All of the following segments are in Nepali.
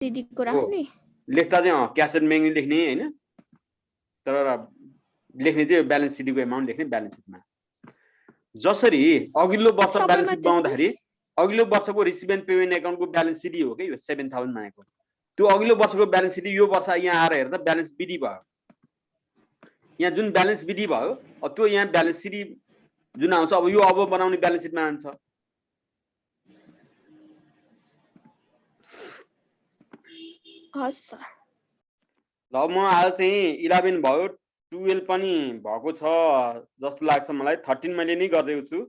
सिडी को राख्ने लेख्दा चाहिँ क्यास एन्ड ब्याङ्क लेख्ने हैन तर लेख्ने चाहिँ ब्यालेन्स सिडीको एमाउन्ट लेख्ने ब्यालेन्स सिटमा जसरी अघिल्लो वर्ष ब्यालेन्स सिट बनाउँदाखेरि अघिल्लो वर्षको रिसिभ एन्ड पेमेन्ट एकाउन्टको ब्यालेन्स सिडी हो के यो 7000 मानेको त्यो अघिल्लो वर्षको ब्यालेन्स सिडी यो वर्ष यहाँ आएर हेर्दा ब्यालेन्स बिडी भयो यहाँ जुन ब्यालेन्स बिडी भयो त्यो यहाँ ब्यालेन्स सिडी जुन आउँछ अब यो अब बनाउने ब्यालेन्स सिटमा आउँछ हस् सर ल म आज चाहिँ 11 भयो 12 पनि भएको छ जस्तो लाग्छ मलाई 13 मैले नै गरिरहेको छु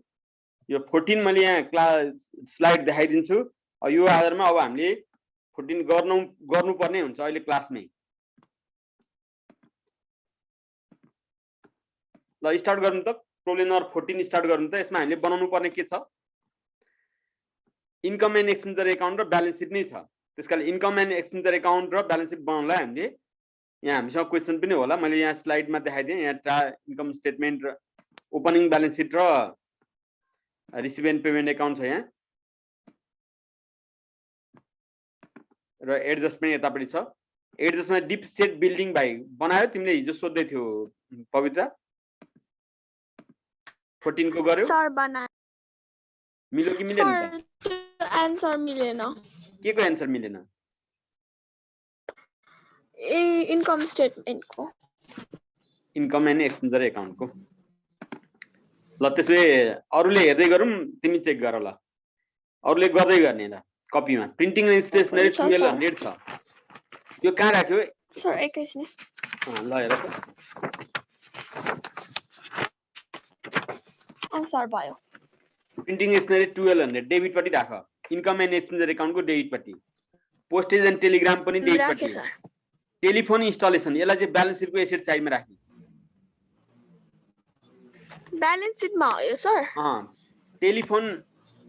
यो 14 मैले यहाँ क्लास स्लाइड देखाइदिन्छु यो आधारमा अब हामीले 14 गर्नुपर्ने हुन्छ अहिले क्लासमै ल स्टार्ट गर्नु त प्रब्लम नम्बर 14 स्टार्ट गर्नु त यसमा हामीले बनाउनु पर्ने के छ इन्कम एन्ड एक्सपेन्डिचर एकाउन्ट र ब्यालेन्स सिट नै छ त्यसकारण इन्कम एन्ड एक्सपेन्डिचर एकाउन्ट र ब्यालेन्स सिट बनाउनलाई हामीले यहाँ हामीसँग क्वेसन पनि होला मैले यहाँ स्लाइडमा देखाइदिएँ यहाँ इन्कम स्टेटमेन्ट र ओपनिङ ब्यालेन्स सिट र रिसिभ एन्ड पेमेन्ट एकाउन्ट छ यहाँ र एडजस्टमेन्ट यतापट्टि छ एडजस्टमेन्ट डिप सेट बिल्डिङ भाइ बनायो तिमीले हिजो सोध्दै थियो पवित्र 14 को गर्यो सर बनाए मिल्यो कि मिलेन सर आन्सर मिलेन के को आन्सर मिलेन ए इन्कम स्टेटमेन्टको इन्कम एन्ड एक्सपेन्डिचर एकाउन्टको ल त्यसले अरूले हेर्दै गरौँ तिमी चेक गर ल अरूले गर्दै गर्ने ल कपीमा प्रिन्टिङ एन्ड स्टेसनरी 1200 छ यो कहाँ राख्यो सर एकैछिन ल हेर त आन्सर भयो प्रिन्टिङ स्टेसनरी 1200 डेबिट पट्टि राख इन्कम एन्ड एक्सपेन्डिचर एकाउन्टको डेबिट पट्टि पोस्टेज एन्ड टेलिग्राम पनि डेबिट पट्टि टेलिफोन इन्स्टलेसन यसलाई चाहिँ ब्यालेन्स सिटको एसेट साइडमा राख्ने ब्यालेन्स सिटमा हो सर टेलिफोन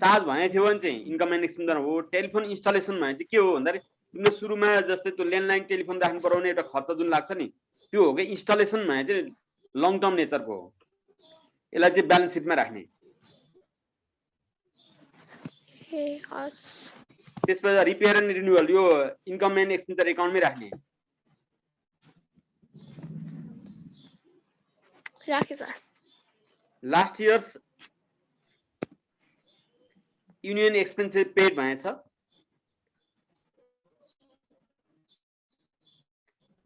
चार्ज भएको थियो भने चाहिँ इन्कम एन्ड एक्सपेन्डिचर हो टेलिफोन इन्स्टलेसन भने चाहिँ के हो भन्दाखेरि तिमीले सुरुमा जस्तै त्यो ल्यान्डलाइन टेलिफोन राख्नु पर्ने एउटा खर्च जुन लाग्छ नि त्यो हो कि इन्स्टलेसन भने चाहिँ लङ टर्म नेचरको हो यसलाई चाहिँ ब्यालेन्स सिटमा राख्ने त्यसपछि रिपेयर एन्ड रिन्युअल यो इन्कम एन्ड एक्सपेन्डिचर एकाउन्टमै राख्ने राखे sir last years union expenses paid भनेछ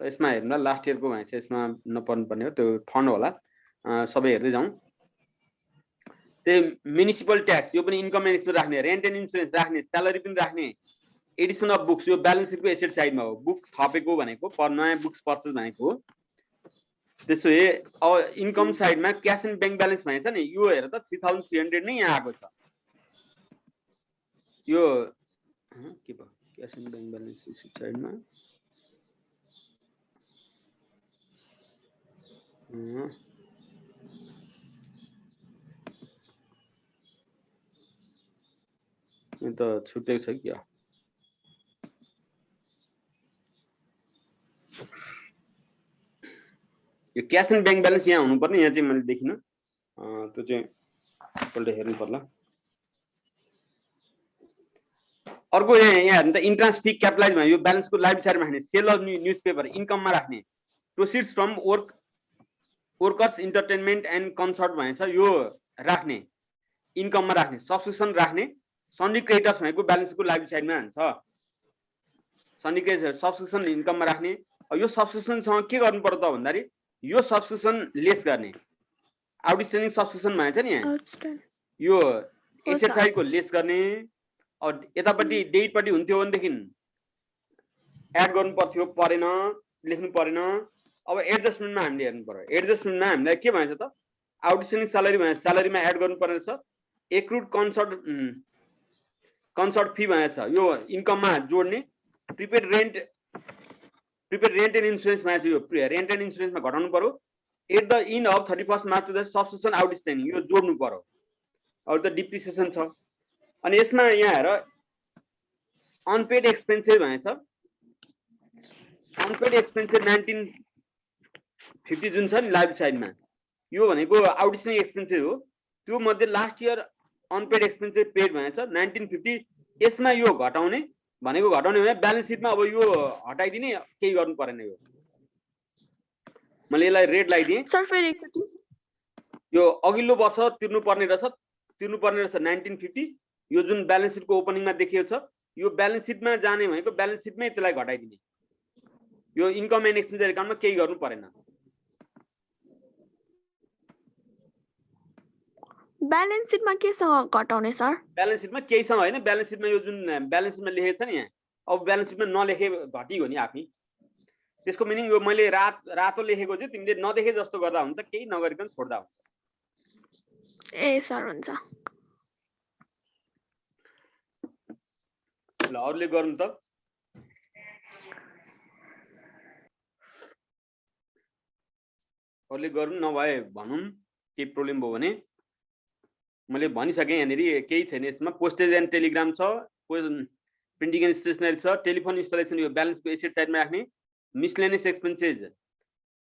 यसमा हेर्नु लास्ट इयरको भनेछ यसमा नपर्नु पर्ने हो त्यो फन्ड होला सबै हेर्दै जाउँ त्यही म्युनिसिपल ट्याक्स यो पनि इन्कम एन्ड एक्सपेन्स राख्ने रेन्ट एन्ड इन्सुरेन्स राख्ने स्यालेरी पनि राख्ने एडिसन अफ बुक्स यो ब्यालेन्स सिटको एसेट साइडमा हो बुक थपेको भनेको नयाँ बुक्स पर्चेस भनेको हो त्यसो भए अब इन्कम साइडमा क्यास एन्ड ब्याङ्क ब्यालेन्स भनेछ नि यो हेर त 3300 नै यहाँ आएको छ यो के भयो क्यास एन्ड ब्याङ्क ब्यालेन्स साइडमा यो त छुटेको छ क्या यो क्यास एन्ड ब्याङ्क ब्यालेन्स यहाँ हुनुपर्ने यहाँ चाहिँ मैले देखिन त्यो चाहिँ एकपल्ट हेर्नु पर्ला अर्को यहाँ हेर्नु त इन्ट्रान्स फी क्यापिटलाइज भयो यो ब्यालेन्सको लाइफ साइडमा राख्ने सेल अफ न्युजपेपर इन्कममा राख्ने proceeds from workers entertainment and concert भनेछ यो राख्ने इन्कममा राख्ने सब्सक्रिप्सन राख्ने सन्डी क्रेडिटर्स भनेको ब्यालेन्सको लाइफ साइडमा हुन्छ सन्डी क्रेडिटर सब्सक्रिप्सन इन्कममा राख्ने यो सब्सक्रिप्सनसँग के गर्नु पर्छ त भन्दाखेरि यो सब्सक्रिप्सन लेस गर्ने आउटस्ट्यान्डिङ सब्सक्रिप्सन भनेछ नि यहाँ यो एसेट साइडको लेस गर्ने यतापट्टि डेटपट्टि हुन्थ्यो भनेदेखि एड गर्नु पर्थ्यो परेन लेख्नु परेन अब एडजस्टमेन्टमा हामीले हेर्नु पर्यो एडजस्टमेन्टमा हामीलाई के भन्छ त आउटस्ट्यान्डिङ स्यालेरी भने स्यालेरीमा एड गर्नु पर्ने छ एक्रुड कन्सर्ट फी भनेछ यो इन्कममा जोड्ने प्रिपेड रेन्ट एन्ड इन्सुरेन्स भनेछ यो रेन्ट एन्ड इन्सुरेन्समा घटाउनु पर्यो at the end of 31 March to the subscription outstanding यो जोड्नु पर्यो अरू त डिप्रिसिएसन छ अनि यसमा यहाँ हेर अनपेड एक्सपेन्सेस भनेछ अनपेड एक्सपेन्सेस 1950 जुन छ नि लाइफ साइडमा यो भनेको आउटस्ट्यान्डिङ एक्सपेन्सेस हो त्यो मध्ये last year unpaid expenses paid भनेछ 1950 यसमा यो घटाउने भनेको घटाउने हो ब्यालेन्स सिटमा अब यो हटाइदिने केही गर्नु परेन यो मैले यसलाई रेड लगाइदिएँ सर फेरि एकचोटि यो अघिल्लो वर्ष तिर्नुपर्ने रहेछ 1950 यो जुन ब्यालेन्स सिटको ओपनिङमा देखिएको छ यो ब्यालेन्स सिटमा जाने भनेको ब्यालेन्स सिटमै त्यसलाई घटाइदिने यो इन्कम एन्ड एक्सपेन्डिचर एकाउन्टमा केही गर्नु परेन ब्यालेन्स सिटमा केसँग घटाउने सर ब्यालेन्स सिटमा केहीसँग होइन ब्यालेन्स सिटमा यो जुन ब्यालेन्स सिटमा लेखेको छ नि यहाँ अब ब्यालेन्स सिटमा नलेखे घटियो नि आफै त्यसको मिनिङ यो मैले रातो लेखेको चाहिँ तिमीले नदेखे जस्तो गर्दा हुन्छ केही नगरिकन छोड्दा हुन्छ ए सर हुन्छ ल अरूले गर्नु त अरूले गर्नु नभए भनौँ केही प्रब्लम भयो भने मैले भनिसकेँ यहाँनिर केही छैन यसमा पोस्टेज एन्ड टेलिग्राम छ प्रिन्टिङ एन्ड स्टेसनरी छ टेलिफोन इन्स्टलेसन यो ब्यालेन्सको एसेट साइडमा राख्ने मिसलेनियस एक्सपेन्सेस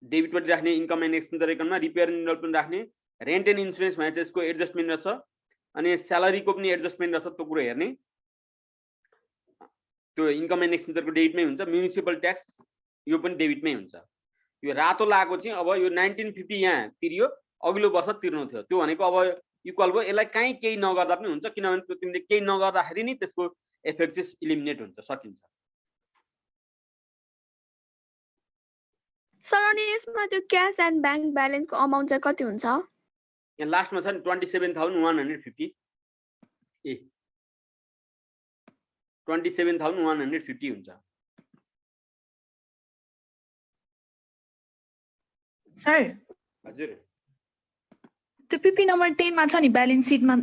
डेबिटपट्टि राख्ने इन्कम एन्ड एक्सपेन्डिचर एकाउन्टमा रिपेयर एन्ड डेभलपमेन्ट राख्ने रेन्ट एन्ड इन्सुरेन्स भनेर चाहिँ यसको एडजस्टमेन्ट रहेछ अनि स्यालेरीको पनि एडजस्टमेन्ट रहेछ त्यो कुरो हेर्ने त्यो इन्कम एन्ड एक्सपेन्डिचरको डेबिटमै हुन्छ म्युनिसिपल ट्याक्स यो पनि डेबिटमै हुन्छ यो रातो लागेको चाहिँ अब यो 1950 यहाँ तिरियो अघिल्लो वर्ष तिर्नु थियो त्यो भनेको अब इक्वल भयो यसलाई कहीँ केही नगर्दा पनि हुन्छ किनभने त्यो तिमीले केही नगर्दाखेरि नि त्यसको इफेक्ट चाहिँ इलिमिनेट हुन्छ सकिन्छ सर अनि यसमा त्यो क्याश एन्ड ब्याङ्क ब्यालेन्सको अमाउन्ट चाहिँ कति हुन्छ यहाँ लास्टमा छ नि 27,150 ए 27,150 हुन्छ सर हजुर त्यो पिपी नम्बर 10 मा छ नि ब्यालेन्स सिटमा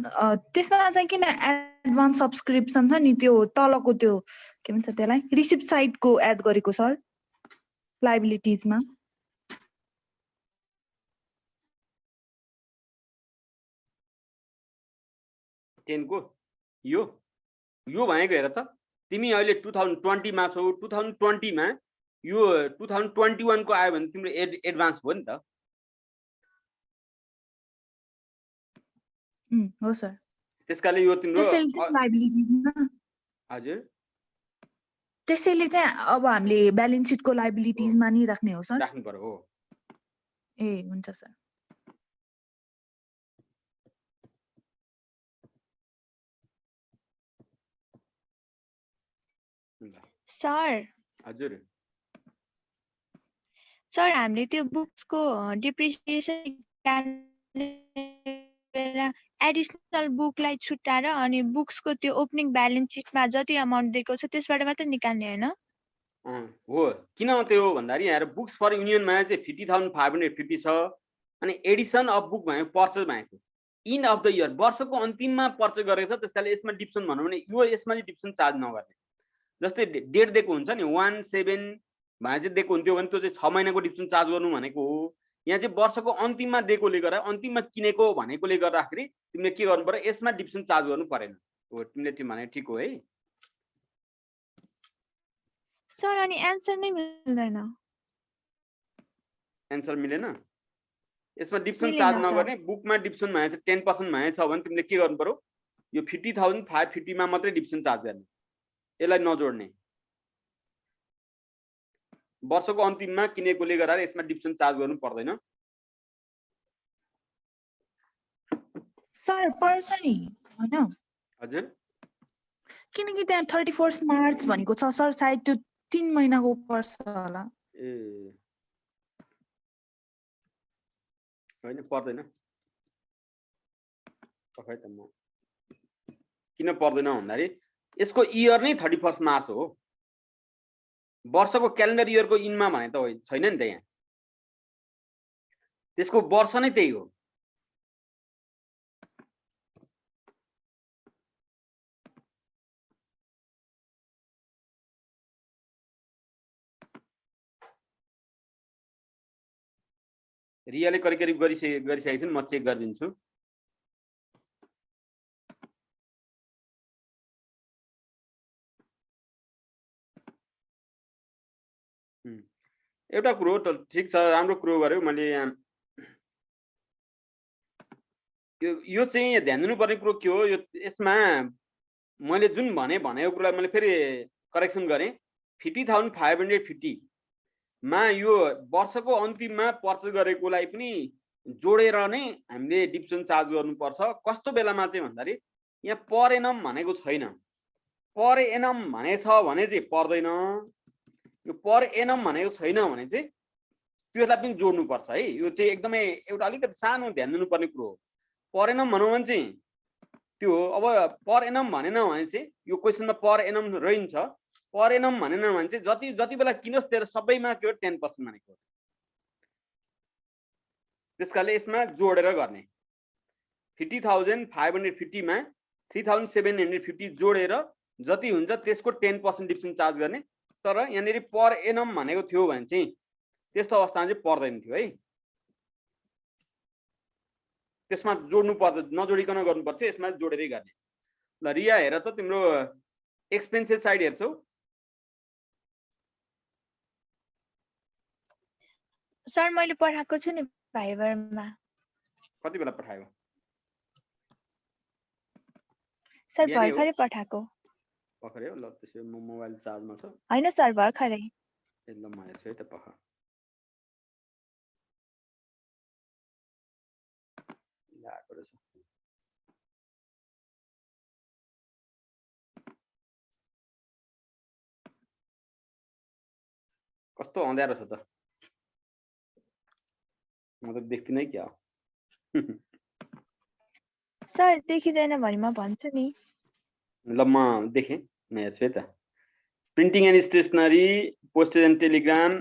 त्यसमा चाहिँ किन एडभान्स सब्सक्रिप्सन छ नि त्यो तलको त्यो के भन्छ त्यसलाई रिसिप्ट साइडको एड गरेको सर लायबिलिटिजमा 10 को यो भनेको हेर त तिमी अहिले 2020 मा छौ 2020 मा यो 2021 को आयो भने तिम्रो एडभान्स भयो नि त हो सर त्यसकाले यो तिम्रो लायबिलिटिजमा हजुर त्यसैले चाहिँ अब हामीले ब्यालेन्स सिटको लायबिलिटिजमा नि राख्ने हो सर राख्नु पर्यो हो ए हुन्छ सर सर हजुर सर हामीले त्यो बुक्सको डिप्रिसिएसन एडिसनल बुकलाई छुट्याएर अनि बुक्सको त्यो ओपनिङ ब्यालेन्स सिटमा जति अमाउन्ट दिएको छ त्यसबाट मात्र निकाल्ने हैन हो किन त्यो भन्दाखेरि यहाँ बुक्स फर युनियनमा चाहिँ 50,550 छ अनि एडिसन अफ बुक भनेको पर्चेज भनेको इन अफ द इयर वर्षको अन्तिममा पर्चेज गरेको छ त्यसकाले यसमा डिप्सन भनौँ भने यो यसमा चाहिँ डिप्सन चार्ज नगर्ने जस्तै डेट दिएको हुन्छ नि 1/7 भने चाहिँ दिएको हुन्थ्यो भने त्यो चाहिँ 6 महिनाको डिप्सन चार्ज गर्नु भनेको हो यहाँ चाहिँ वर्षको अन्तिममा दिएकोले गर्दा अन्तिममा किनेको भनेकोले गर्दाखेरि तिमीले के गर्नु पर्यो यसमा डिप्सन चार्ज गर्नु परेन हो तिमीले त्यो भने ठिक हो है सर अनि आन्सर नै मिल्दैन आन्सर मिलेन यसमा डिप्सन चार्ज नगर्ने बुकमा डिप्सन भने चाहिँ 10% भने छ भने तिमीले के गर्नु पर्यो यो 50,550 मा मात्रै डिप्सन चार्ज गर्ने यसलाई नजोड्ने वर्षको अन्तिममा किनेकोले गर्दा यसमा डिप्सन चार्ज गर्नु पर्दैन सर पर्छ नि हैन हजुर किनकि त्यहाँ 31 मार्च भनेको छ सर सायद त्यो 3 महिनाको पर्छ होला ए हैन पर्दैन खै त म किन पर्दैन भन्दाखेरि यसको इयर नै 31 मार्च हो वर्षको क्यालेन्डर इयरको इनमा भने त छैन नि त यहाँ त्यसको वर्ष नै त्यही हो रियाले करिब करिब गरिसकेको छु म चेक गरिदिन्छु एउटा कुरो त ठीक छ राम्रो कुरो गर्यो मैले यहाँ यो चाहिँ ध्यान दिनुपर्ने कुरो के हो यो यसमा मैले जुन भनेको कुरालाई मैले फेरि करेक्सन गरेँ 50,550 मा यो वर्षको अन्तिममा पर्चेस गरेकोलाई पनि जोडेर नै हामीले डिप्सन चार्ज गर्नुपर्छ। कस्तो बेलामा चाहिँ भन्दाखेरि यहाँ पर एनम भनेको छैन, पर एनम भनेछ भने चाहिँ पर्दैन, यो पर एनम भनेको छैन भने चाहिँ त्यसलाई पनि जोड्नुपर्छ है। यो चाहिँ एकदमै एउटा अलिकति सानो ध्यान दिनुपर्ने कुरो हो। पर एनम भनौँ भने चाहिँ त्यो अब पर एनम भनेन भने चाहिँ यो क्वेसनमा पर एनम रहन्छ, पर एनम भनेन भने चाहिँ जति जति बेला किनोस् त्यो सबैमा के हो 10% भनेको हो। त्यसकारणले यसमा जोडेर गर्ने 50,550 मा 3,750 जोडेर जति हुन्छ त्यसको 10% डिप्सन चार्ज गर्ने। तर यहाँनिर पर एनम भनेको थियो भने चाहिँ त्यस्तो अवस्थामा चाहिँ पर्दैन थियो है, त्यसमा जोड्नु पर्छ, नजोडिकन गर्नु पर्थ्यो, यसमा जोडेरै गर्ने। ल रिया हेर त तिम्रो एक्सपेन्सेस साइड हेर्छौ? सर मैले पठाएको छु नि भाइबरमा। कति बेला पठायो? सर बिहानै हो? भर्खरै पठाएको भर्खरै हो? ल त्यसो म मोबाइल चार्जमा छ। होइन सर भर्खरै। ए ल म हेर्छु है त पख। आएको रहेछ। कस्तो अँध्यारो छ त, म त देख्दिनँ क्या। सर देखिँदैन भने म भन्छु नि। ल म देखेँ, म हेर्छु है त। Printing and stationery, postage and Telegram,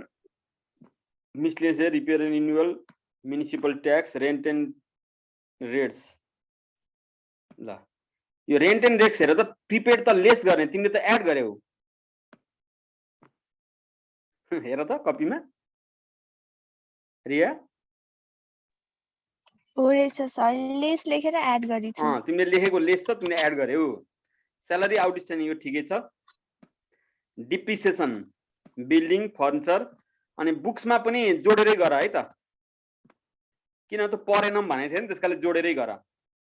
miscellaneous, repair and renewal, municipal tax, rent and rates. ल यो रेन्ट एन्ड रेट्स हेर त, प्रिपेड त लेस गर्ने, तिमीले त एड गर्यौ। हेर त कपीमा रिया। हो रहेछ सर, लेस लेखेर एड गरेछु। तिमीले लेखेको लेस त तिमीले एड गर्यौ। स्यालेरी आउटस्ट्यान्डिङ यो ठिकै छ। डिप्रिसिएसन, बिल्डिङ, फर्निचर अनि बुक्समा पनि जोडेरै गर है त, किन त पर एनम भनेको थियो नि, त्यसकाले जोडेरै गर।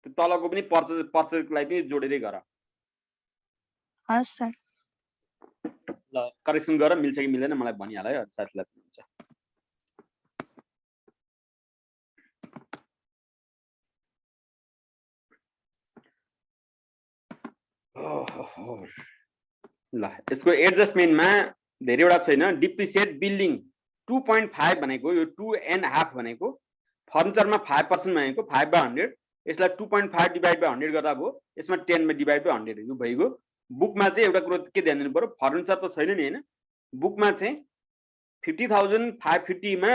त्यो तलको पनि पर्चेजलाई पनि जोडेरै गर। हस् सर। ल करेक्सन गर, मिल्छ कि मिल्दैन मलाई भनिहाल है, साथीलाई पनि हुन्छ। ल यसको एडजस्टमेन्टमा धेरैवटा छैन। डिप्रिसिएट बिल्डिङ 2.5 भनेको यो 2.5 भनेको, फर्निचरमा 5% भनेको 5/100, यसलाई 2.5 डिभाइड बाई 100 गर्दा भयो, यसमा 10 मा डिभाइड बाई 100 यो भइगयो। बुकमा चाहिँ एउटा कुरो के ध्यान दिनु पर्यो, फर्निचर त छैन नि हैन, बुकमा चाहिँ 50,550 मा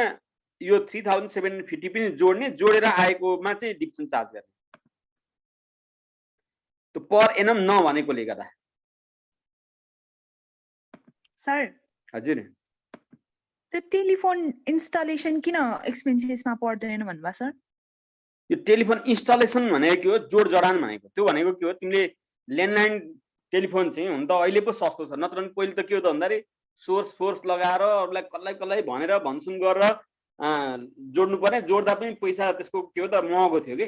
यो 3,750 पनि जोड्ने, जोडेर आएकोमा चाहिँ डिप्सन चार्ज गर्ने। त्यो पर एनम नभनेकोले गर्दा। सर हजुर त्यो टेलिफोन इन्स्टलेसन किन एक्सपेन्सेसमा पर्दैन भन्नुभयो सर? यो टेलिफोन इन्स्टलेसन भनेको के हो, जोड जडान भनेको। त्यो भनेको के हो, तिमीले ल्यान्डलाइन टेलिफोन चाहिँ हुन त अहिले पो सस्तो छ, नत्र भने पहिले त के हो त भन्दाखेरि सोर्स फोर्स लगाएर अरूलाई कसलाई भनेर भनसुन गरेर जोड्नु पर्ने, जोड्दा पनि पैसा त्यसको के हो त महँगो थियो कि।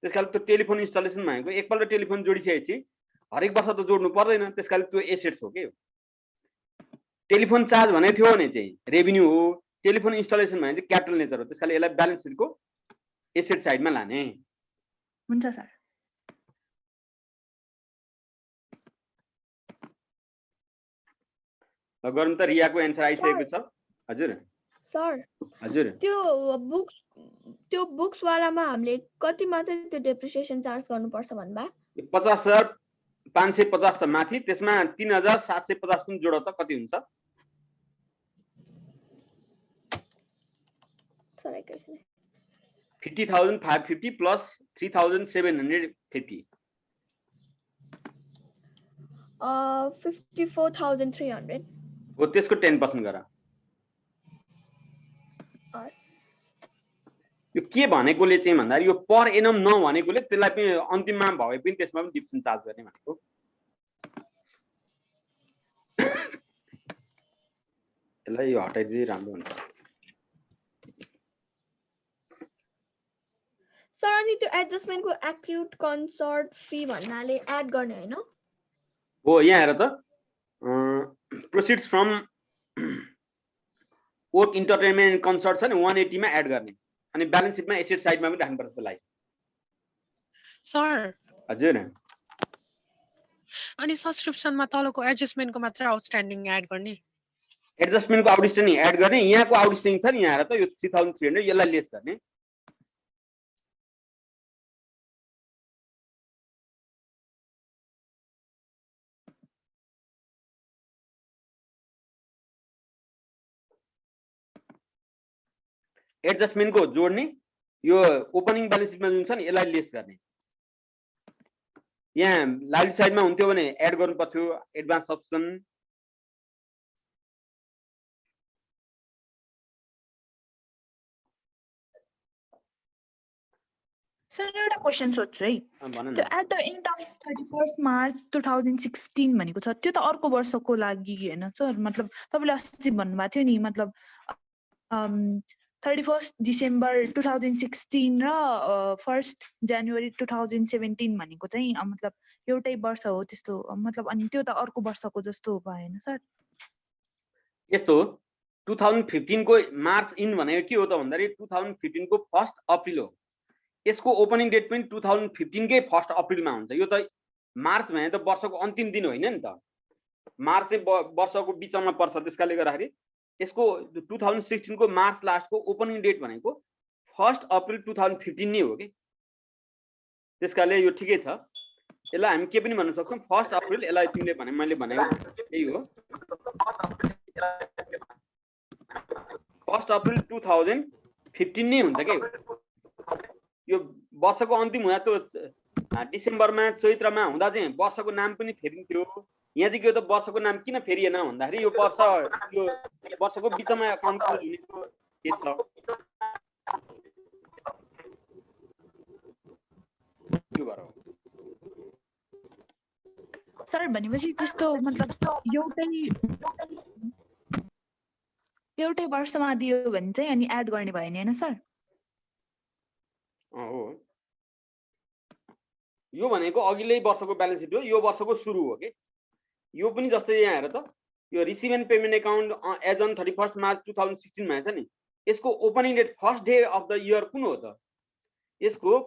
त्यसकारण त्यो टेलिफोन इन्स्टलेसन भनेको एकपल्ट टेलिफोन जोडिसकेपछि हरेक वर्ष त जोड्नु पर्दैन, त्यसकारण त्यो एसेट्स हो के। टेलिफोन चार्ज भनेको थियो भने चाहिँ रेभिन्यू हो, टेलिफोन इन्स्टलेसन भने चाहिँ क्यापिटल नेचर हो, त्यसकारण यसलाई ब्यालेन्स सिटको एसेट साइडमा लाने। हुन्छ सर। गर्नु त रियाको एन्सर आइसकेको छ। हजुर सर हजुर त्यो बुक्स वालामा हामीले कतिमा चाहिँ त्यो डेप्रिसिएसन चार्ज गर्नुपर्छ भन्बा? 50,550 त माथि, त्यसमा 3,750 पनि जोड त कति हुन्छ? सर एकैछिन। 50,550 प्लस 3,750 54,300 हो, त्यसको 10% गर। यो के भनेकोले चाहिँ भन्दाखेरि यो पर एनम नभनेकोले त्यसलाई पनि अन्तिममा भए पनि त्यसमा पनि डिप्सन चार्ज गर्ने भनेको। यसलाई यो हटाइदिए राम्रो हुन्छ। सर अनि त्यो एडजस्टमेन्टको एक्युट कन्सर्ट फी भन्नाले एड गर्ने हैन? हो यहाँ हेर त, proceeds from work entertainment and concert छ नि 180 मा एड गर्ने अनि ब्यालेन्स सिटमा एसेट साइडमा पनि राख्नुपर्छ त्यसलाई सर हजुर अनि सब्सक्रिप्सनमा तलको एडजस्टमेन्टको मात्र आउटस्ट्यान्डिङ एड गर्ने एडजस्टमेन्टको आउटस्ट्यान्डिङ एड गर्ने यहाँको आउटस्ट्यान्डिङ छ नि यहाँ हेर त यो 3300 यसलाई लेस गर्ने एडजस्टमेन्टको जोड्ने यो ओपनिङ ब्यालेन्स सिटमा जुन छ नि यसलाई लेस गर्ने यहाँ लाइबिलिटी साइडमा हुन्थ्यो भने एड गर्नु पर्थ्यो एडभान्स अप्सन सर एउटा क्वेसन सोध्छु है भन त्यो न at the end of 31 March 2016 भनेको छ त्यो त अर्को वर्षको लागि हैन सर मतलब तपाईले अस्ति भन्नुभएको थियो नि मतलब 31 डिसेम्बर 2016 र 1 जनवरी 2017 भनेको चाहिँ मतलब एउटै वर्ष हो त्यस्तो मतलब अनि त्यो त अर्को वर्षको जस्तो भएन सर यस्तो 2015 को मार्च इन भनेको के हो त भन्दाखेरि 2015 को 1 अप्रिल हो यसको ओपनिङ डेट पनि 2015 कै 1 अप्रिलमा हुन्छ यो त मार्च भने त वर्षको अन्तिम दिन होइन नि त मार्च चाहिँ वर्षको बिचमा पर्छ त्यसकाले गर्दाखेरि यसको 2016 को मार्च लास्ट को ओपनिङ डेट भनेको 1 अप्रिल 2015 नै हो के त्यसकाले यो ठिकै छ यसलाई हामी के पनि भन्न सक्छौं 1 अप्रिल यसलाई तिमीले भने मैले भनेको यही हो 1 अप्रिल 2015 नै हुन्छ के यो वर्षको अन्तिम हुँदा त डिसेम्बरमा चैत्रमा हुँदा चाहिँ वर्षको नाम पनि फेरिन्थ्यो यहाँ चाहिँ के हो त वर्षको नाम किन फेरिएन भन्दाखेरि यो वर्षको बिचमा अकाउन्ट क्लोज हुने केस छ त्यो भएर सर भनेपछि त्यस्तो मतलब एउटै वर्षमा दियो भने चाहिँ अनि एड गर्ने भएन हैन सर हो यो भनेको अघिल्लै वर्षको ब्यालेन्स सिट हो यो वर्षको सुरु हो के यो पनि जस्तै यहाँ हेर त यो receive and payment account as on 31 March 2016 मा छ नि यसको opening date first day of the year कुन हो त यसको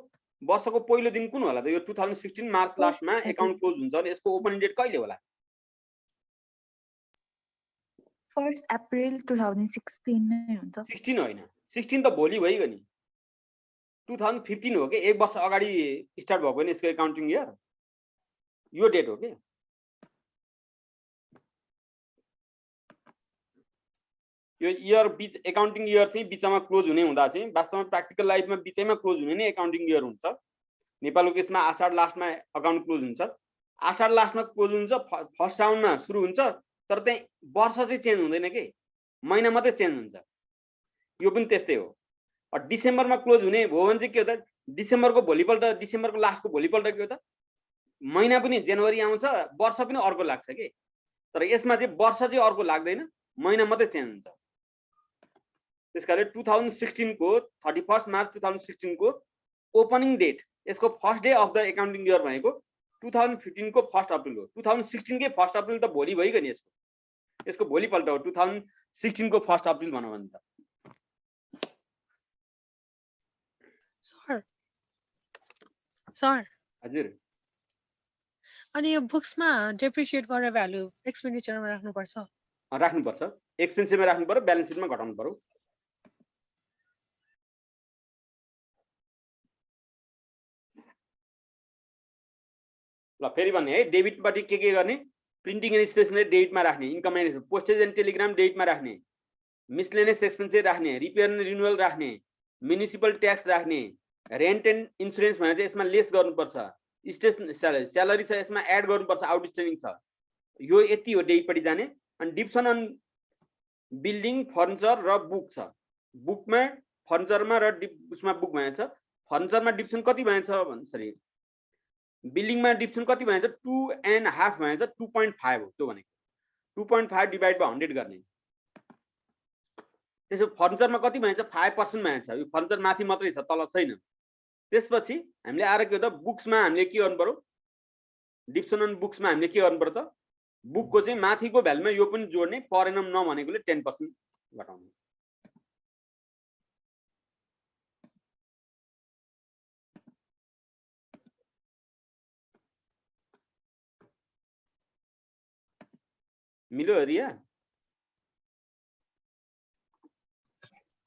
वर्षको पहिलो दिन कुन होला त यो 2016 मार्च लास्टमा अकाउन्ट क्लोज हुन्छ भने यसको ओपनिङ डेट कहिले होला 1 अप्रिल 2016 नै हुन्छ 16 होइन 16 त भोलि भइगयो नि 2015 हो के एक वर्ष अगाडि स्टार्ट भएको नि यसको अकाउन्टिङ इयर यो डेट हो के यो इयर बीच अकाउन्टिङ इयर चाहिँ बिचमा क्लोज हुने हुँदा चाहिँ वास्तवमा प्र्याक्टिकल लाइफमा बिचैमा क्लोज हुने नै अकाउन्टिङ इयर हुन्छ नेपालको केसमा आषाढ लास्टमा अकाउन्ट क्लोज हुन्छ आषाढ लास्टमा क्लोज हुन्छ फर्स्ट राउन्डमा सुरु हुन्छ तर त्यही वर्ष चाहिँ चेन्ज हुँदैन के महिना मात्रै चेन्ज हुन्छ यो पनि त्यस्तै हो डिसेम्बरमा क्लोज हुने हो भने चाहिँ के हो त डिसेम्बरको भोलिपल्ट डिसेम्बरको लास्टको भोलिपल्ट के हो त महिना पनि जनवरी आउँछ वर्ष पनि अर्को लाग्छ के तर यसमा चाहिँ वर्ष चाहिँ अर्को लाग्दैन महिना मात्रै चेन्ज हुन्छ त्यसकारण 2016 को 31 मार्च 2016 को ओपनिङ डेट यसको first day of the accounting year भनेको 2015 को 1 अप्रिल हो 2016 कै 1 अप्रिल त भोलि भइगयो नि यसको भोलिपल्ट हो 2016 को 1 अप्रिल भनौँ भने त सर हजुर अनि यो बुक्समा डेप्रिसिएट गरेर भ्यालु एक्सपेन्डिचरमा राख्नुपर्छ राख्नुपर्छ एक्सपेन्सिभमा राख्नु पर्यो ब्यालेन्स सिटमा घटाउनु पर्यो ल फेरि भन्ने है डेबिटबाट के गर्ने प्रिन्टिङ एन्ड स्टेसनरी डेबिटमा राख्ने income and postage and telegram डेबिटमा राख्ने मिसलेनियस एक्सपेन्सेस राख्ने रिपेयर एन्ड रिन्युअल राख्ने म्युनिसिपल ट्याक्स राख्ने रेन्ट एन्ड इन्सुरेन्स भनेर चाहिँ यसमा लेस गर्नुपर्छ स्टेसन स्यालेरी छ यसमा एड गर्नुपर्छ आउटस्ट्यान्डिङ छ यो यति हो डेबिटपट्टि जाने अनि डिप्सन अन बिल्डिङ फर्निचर र बुक छ बुकमा फर्निचरमा र उसमा बुक भनेको छ फर्निचरमा डिप्सन कति भनेको छ भन्छ सरी बिल्डिङमा डिप्सन कति भनेको छ 2.5 भनेको छ 2.5 हो त्यो भनेको 2.5 डिभाइड बाइ 100 गर्ने त्यसो फर्निचरमा कति भनेको छ 5% भनेको छ यो फर्निचर माथि मात्रै छ तल छैन त्यसपछि हामीले आएर के हो त बुक्समा हामीले के गर्नु पर्यो डिप्सन अन बुक्समा हामीले के गर्नु पर्यो त बुकको चाहिँ माथिको भ्यालुमा यो पनि जोड्ने, पर एनम नभनेकोले 10% घटाउने। मिल्यो रिया?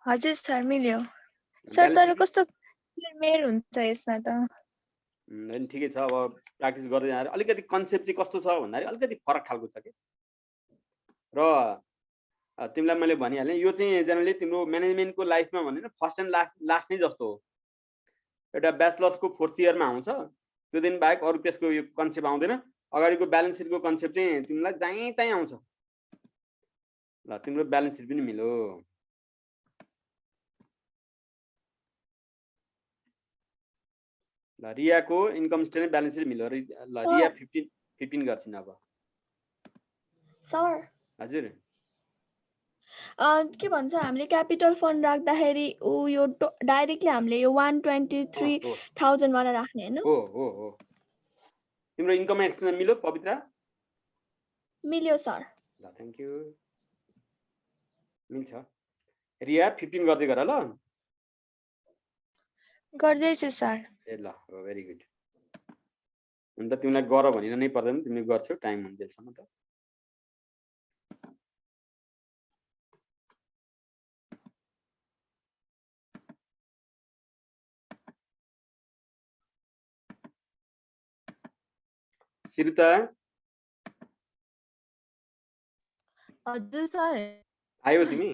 हजुर सर मिल्यो सर तर कस्तो क्लियर हुन्छ यसमा त हैन ठिकै छ। अब प्र्याक्टिस गर्दै जाँदा अलिकति कन्सेप्ट चाहिँ कस्तो छ भन्दाखेरि अलिकति फरक खालको छ के। र तिमीलाई मैले भनिहालेँ यो चाहिँ जेनरली तिम्रो म्यानेजमेन्टको लाइफमा भनेर फर्स्ट एन्ड लास्ट नै जस्तो हो। एउटा ब्याचलर्सको 4th इयरमा आउँछ, त्यो दिन बाहेक अरू त्यसको यो कन्सेप्ट आउँदैन। अगाडिको ब्यालेन्स सिटको कन्सेप्ट चाहिँ तिमीलाई जहीँ तहीँ आउँछ। ल तिम्रो ब्यालेन्स सिट पनि मिल्यो। ल रियाको इन्कम स्टेटमेन्ट ब्यालेन्स सिट मिल्यो। ल रिया 15 गर्छिन् अब। सर हजुर के भन्छ हामीले क्यापिटल फन्ड राख्दाखेरि यो डाइरेक्टली हामीले यो 123,000 वाला राख्ने हैन? हो हो हो। तिम्रो इन्कम एक्सपेन्स मिल्यो पवित्रा? मिल्यो सर। ल थ्यांक यू। मिल्छ। रिया 15 गर्दै गर ल। गर्दैछु सर। ए ल भेरी गुड। अन्त तिमीलाई गर भनिन नै पर्दैन, तिमीले गर्छौ टाइम हुन्जेलसम्म त। सिरुता हजुर सर। आयो तिमी?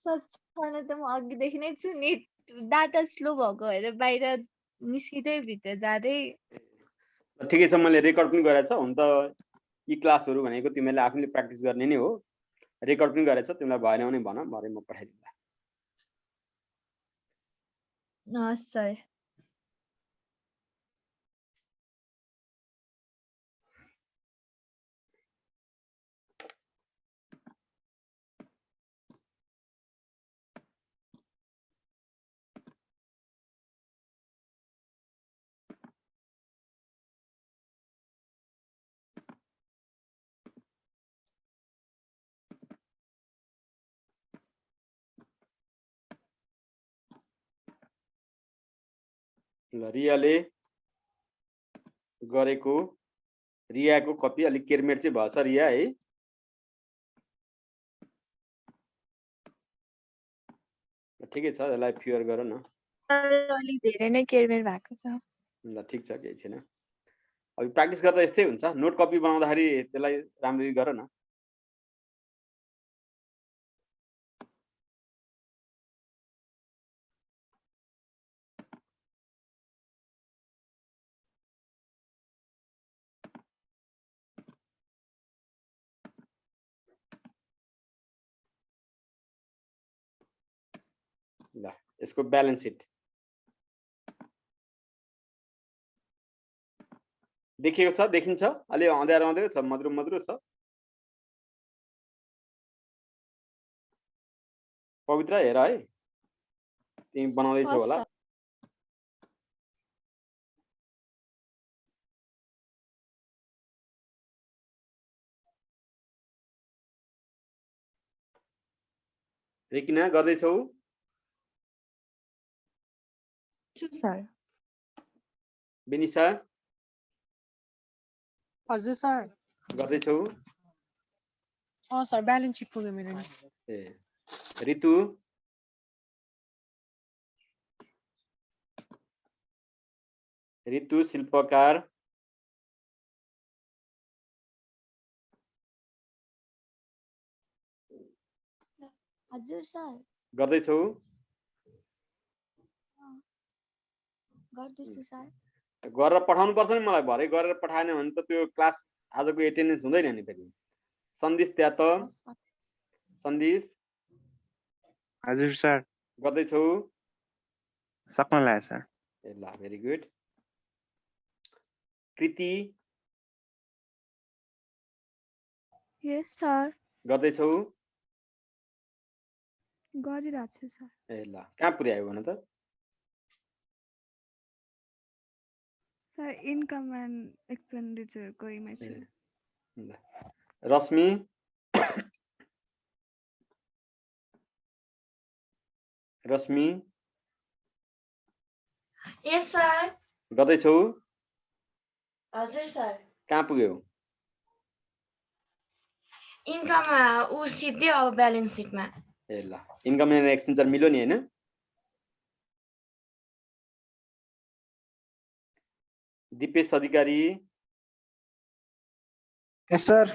सर छन त म अघिदेखि नै छु, नेट डाटा स्लो भएको भएर बाहिर निस्किँदै भित्र जाँदै। ठिकै छ, मैले रेकर्ड पनि गरेको छ। हुन त यी क्लासहरू भनेको तिमीले आफूले प्र्याक्टिस गर्ने नै हो। रेकर्ड पनि गरेको छ, तिमीलाई भएन भने भन, भरे म पठाइदिन्छु। हस् सर। ल रियाले गरेको रियाको कपी अलिक केरमेट चाहिँ भएछ रिया है। ठिकै छ, यसलाई फियर गर न। अलि धेरै नै केयरमेट भएको छ। ल ठिक छ, केही छैन। अब प्र्याक्टिस गर्दा यस्तै हुन्छ। नोट कपी बनाउँदाखेरि त्यसलाई राम्ररी गर न। ल यसको ब्यालेन्स सिट देखिएको छ? देखिन्छ? अलि अँध्यारो अँध्यारो छ, मधुरो मधुरो छ। पवित्र हेर है, तिमी बनाउँदैछौ होला। रेकिना गर्दैछौ? सर। बेनिसा हजुर सर। गर्दैछौ? सर ब्यालेन्स सिट पुग्यो मेरो नि। ए ऋतु ऋतु शिल्पकार हजुर सर। गर्दैछौ? गर्दैछु सर। गरेर पठाउनु पर्छ नि मलाई। भरे गरेर पठाएन भने त त्यो क्लास आजको एटेन्डेन्स हुँदैन नि फेरि। सन्देश त्यहाँ त सन्देश। हजुर सर। गर्दैछौ? सक्न लाग्यो सर। ए ल भेरी गुड। कृति यस सर। गर्दैछौ? गरिरहेको छु सर। ए ल कहाँ पुर्यायो भन त? सर इन्कम एन्ड एक्सपेन्डिचर कोहीमा छु ल रश्मि रश्मि यस सर गर्दैछौ हजुर सर कहाँ पुग्यौ इन्कम ऊ सिधै अब ब्यालेन्स सिटमा ए ल इन्कम एन्ड एक्सपेन्डिचर मिल्यो नि हैन दिपेश अधिकारी यस सर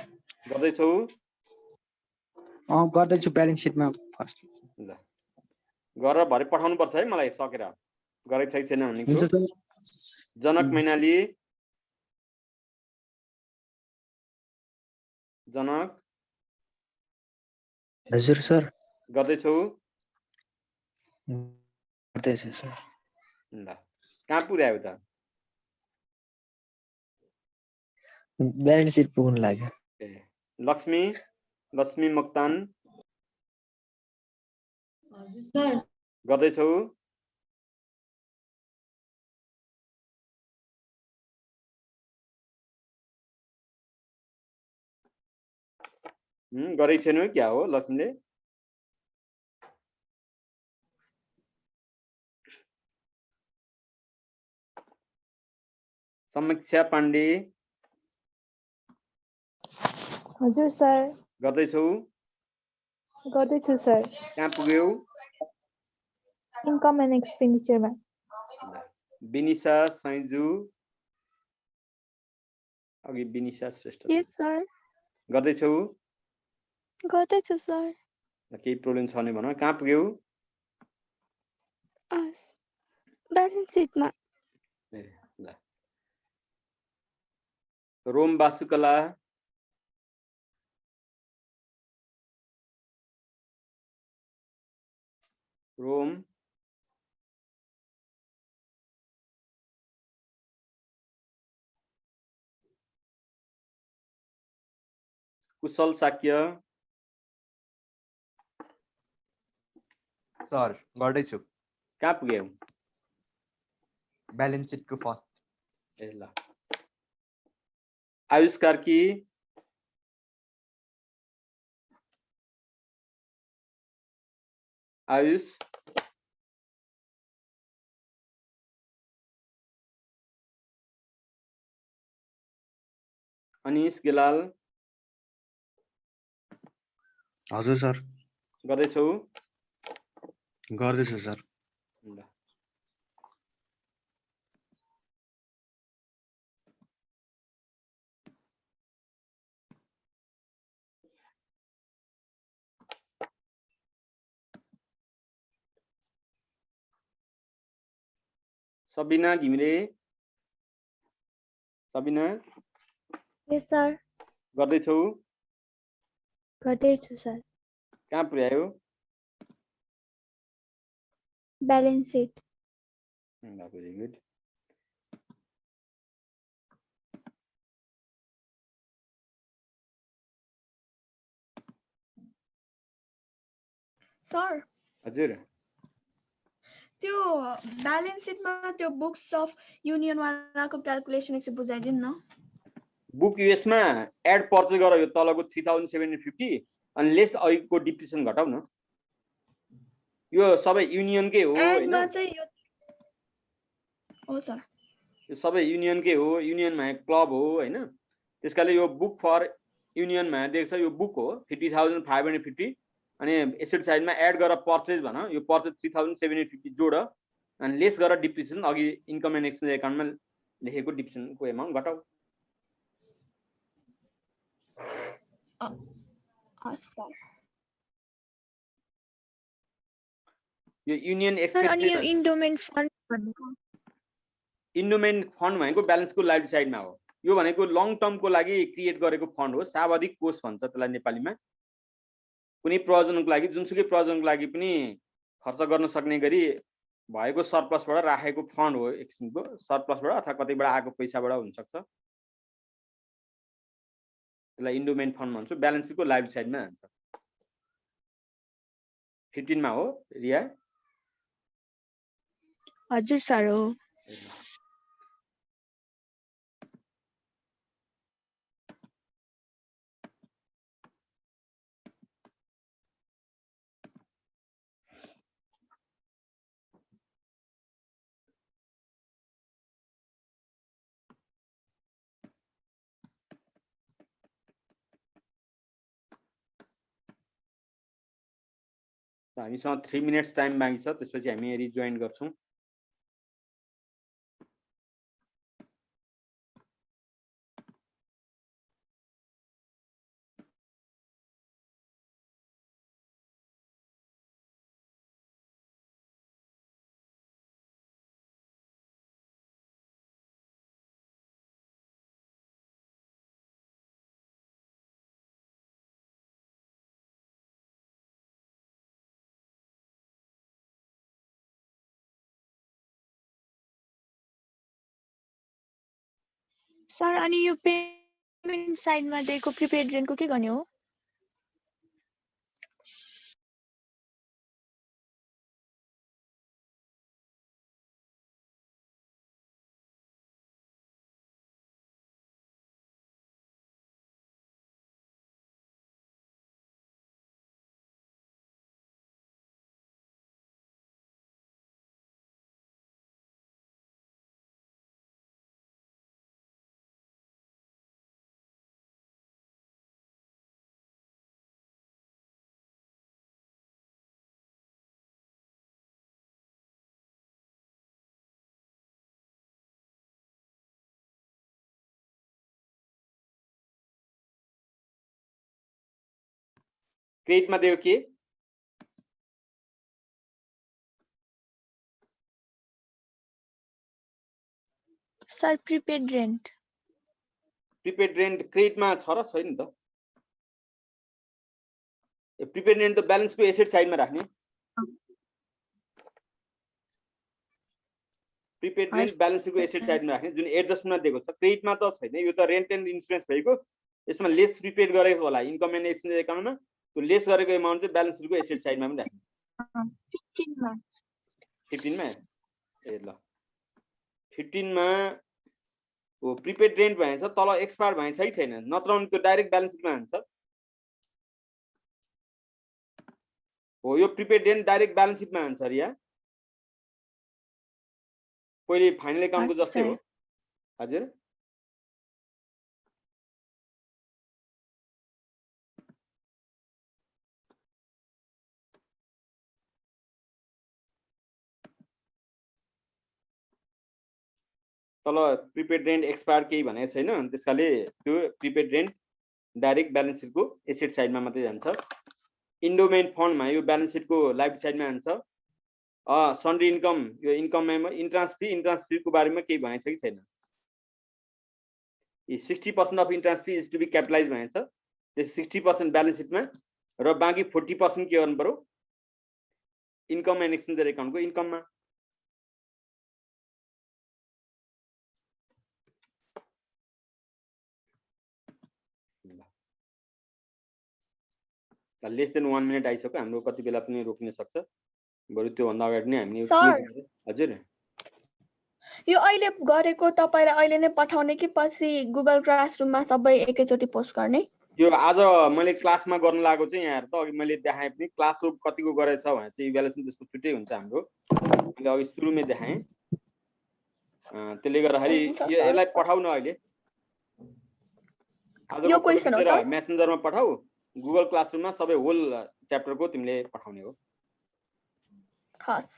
गर्दैछौ गर्दैछु ब्यालेन्स सिटमा फर्स्ट ल गरेर भरे पठाउनु पर्छ है मलाई सकेर गरेको छैन भन्ने हुन्छ कुरो सर जनक मैनाली जनक हजुर सर गर्दैछौ गर्दैछु सर ल कहाँ पुर्यायो त ब्यालेन्स सिट पुग्नु लाग्यो ए लक्ष्मी लक्ष्मी मोक्तान हजुर सर गर्दैछौ गरेको छैन क्या हो लक्ष्मीले समीक्षा पाण्डे हजुर सर गर्दैछौ गर्दैछु सर कहाँ पुग्यौ इन्कम एन्ड एक्सपेन्डिचरमा विनिशा सैजु अघि विनिशा श्रेष्ठ यस सर गर्दैछौ गर्दैछु सर केही प्रब्लम छ भने भन कहाँ पुग्यौ ब्यालेन्स सिटमा ए ल रोम वास्तुकला रोम कुशल साक्य सर गर्दैछु कहाँ पुग्यौ ब्यालेन्स सिटको फर्स्ट ए ल आयुष कार्की आयुष अनिश गेलाल हजुर सर गर्दैछौ गर्दैछु सर ल सबिना घिमिरे सबिना यस सर गर्दैछौ गर्दैछु सर कहाँ पुर्यायो balance seat very good sir हजुर त्यो ब्यालेन्स सिटमा त्यो बुक्स अफ युनियन वालाको क्याल्कुलेसन एकछिन बुझाइदिनु न बुक युएसमा एड पर्चेज गर यो तलको 3750 अनि लेस अघिको डिप्रिसिएसन घटाउ न यो सबै युनियनकै हो हैन एडमा चाहिँ यो हो सर यो सबै युनियनकै हो युनियनमा क्लब हो हैन त्यसकाले यो बुक फर युनियनमा देख्छ यो बुक हो 50550 अनि एसेट साइडमा एड गरेर पर्चेज भन यो पर्चेज 3750 जोड अनि लेस गरेर डिप्रिसिएसन अघि इन्कम एन्ड एक्सपेन्स एकाउन्टमा लेखेको डिप्रिसिएसनको एमाउन्ट घटाउ यो युनियन सर अनि यो एक्सपेन्स इन्डोमेन्ट फन्ड भनेको इन्डोमेन्ट फन्ड भनेको ब्यालेन्सको लाइफ साइडमा हो यो भनेको लङ टर्मको लागि क्रिएट गरेको फन्ड हो सावधिक कोष भन्छ त्यसलाई नेपालीमा कुनै प्रयोजनको लागि जुनसुकै प्रयोजनको लागि पनि खर्च गर्न सक्ने गरी भएको सरप्लसबाट राखेको फन्ड हो एक किसिमको सरप्लसबाट अथवा कतैबाट आएको पैसाबाट हुन सक्छ त्यसलाई इन्डोमेन्ट फन्ड भन्छ ब्यालेन्सको लाइफ साइडमा हुन्छ 15 मा हो रिया हजुर सर हो हामीसँग 3 मिनट्स टाइम बाँकी छ, त्यसपछि हामी रिजोइन गर्छौं। सर अनि यो पेमेन्ट साइडमा दिएको प्रिपेड रेन्टको के गर्ने हो? क्रेडिटमा दियो के? Sir prepaid rent. Prepaid rent क्रेडिटमा छ र छैन त? प्रिपेड रेन्ट त ब्यालेन्सको एसेट साइडमा राख्ने। प्रिपेड रेन्ट ब्यालेन्सको एसेट साइडमा राख्ने, जुन एडजस्टमेन्टमा दिएको छ। क्रेडिटमा त छैन, यो त रेन्ट एन्ड इन्सुरेन्स भएको। यसमा लेस प्रिपेड गरेको होला इन्कम एन्ड एक्सपेन्स एकाउन्टमा, त्यो लेस गरेको एमाउन्ट चाहिँ ब्यालेन्स सिटको एसेट साइडमा पनि राख्ने। 15 मा ए ल 15 मा हो प्रिपेड रेन्ट भएछ, तल एक्सपायर भएछ कि छैन? नत्र भने त्यो डाइरेक्ट ब्यालेन्स सिटमा हान्छ। हो यो प्रिपेड रेन्ट डाइरेक्ट ब्यालेन्स सिटमा हान्छ रिया। पहिले फाइनल एकाउन्टको जस्तै हो। हजुर तल प्रिपेड रेन्ट एक्सपायर केही भनेको छैन, त्यसकाले त्यो प्रिपेड रेन्ट डाइरेक्ट ब्यालेन्स सिटको एसेट साइडमा मात्रै जान्छ। इन्डोमेन्ट फन्डमा यो ब्यालेन्स सिटको लाइफ साइडमा जान्छ। सन्ड्री इन्कम, यो इन्कममा इन्ट्रान्स फीको बारेमा केही भनेको छ कि छैन? 60% of entrance fee is to be capitalize भनेको छ। त्यस 60% ब्यालेन्स सिटमा र बाँकी 40% के गर्नु पर्यो? इन्कम एन्ड एक्सपेन्डिचर एकाउन्टको इन्कममा। लेस देन 1 मिनट आइसक्यो, हाम्रो कति बेला पनि रोकिन सक्छ। बरु त्यो भन्दा अगाडि नै हामी हजुर यो अहिले गरेको तपाईलाई अहिले नै पठाउने कि पछि गुगल क्लासरुममा सबै एकैचोटि पोस्ट गर्ने? यो आज मैले क्लासमा गर्न लागेको चाहिँ यहाँ त अघि मैले देखाएँ पनि क्लास वर्क कतिको गरेछ भने चाहिँ इभ्यालुएसन त्यसको छुट्टै हुन्छ हाम्रो। मैले अघि सुरुमै देखाएँ। त्यसले गर्दाखेरि यसलाई पठाउन अहिले यो क्वेशन हो सर? मेसेन्जरमा पठाऊ, गुगल क्लासरुममा सबै होल च्याप्टरको तिमीले पठाउने हो। हस्।